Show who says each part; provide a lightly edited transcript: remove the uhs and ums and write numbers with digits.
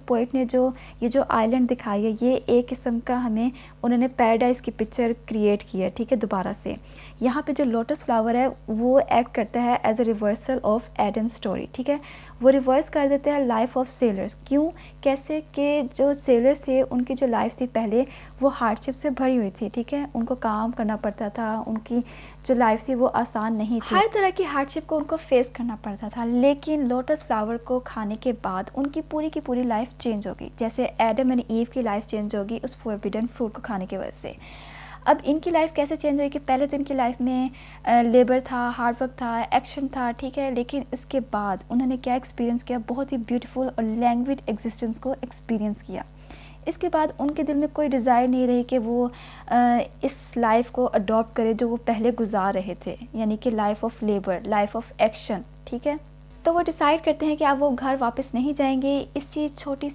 Speaker 1: Poet ने जो ये जो आइलैंड दिखाई है, ये एक किस्म का हमें उन्होंने पैराडाइज़ की पिक्चर क्रिएट की है, ठीक है, दोबारा से। यहाँ पे जो लोटस फ्लावर है वो एक्ट करता है as a reversal of Eden story, ठीक है। वो रिवर्स कर देते हैं लाइफ ऑफ सेलर्स। क्यों, कैसे कि जो सेलर्स थे उनकी जो लाइफ थी पहले वो हार्डशिप से भरी हुई थी, ठीक है। उनको काम करना पड़ता था, उनकी जो लाइफ थी वो आसान नहीं थी, हर तरह की हार्डशिप को उनको फेस करना पड़ता था। लेकिन लोटस फ्लावर को खाने के बाद उनकी पूरी की पूरी लाइफ चेंज होगी, जैसे एडम एंड ईव की लाइफ चेंज होगी उस फॉरबिडन फ्रूट को खाने की वजह से। अब इनकी लाइफ कैसे चेंज हुई कि पहले तो इनकी लाइफ में लेबर था, हार्डवर्क था, एक्शन था, ठीक है। लेकिन इसके बाद उन्होंने क्या एक्सपीरियंस किया, बहुत ही ब्यूटीफुल और लैंग्वेज एग्जिस्टेंस को एक्सपीरियंस किया। इसके बाद उनके दिल में कोई डिज़ायर नहीं रही कि वो इस लाइफ को अडॉप्ट करे जो वो पहले गुजार रहे थे, यानी कि life of labour, life of action, ठीक है। तो वो डिसाइड करते हैं कि अब वो घर वापस नहीं जाएंगे। इसी छोटी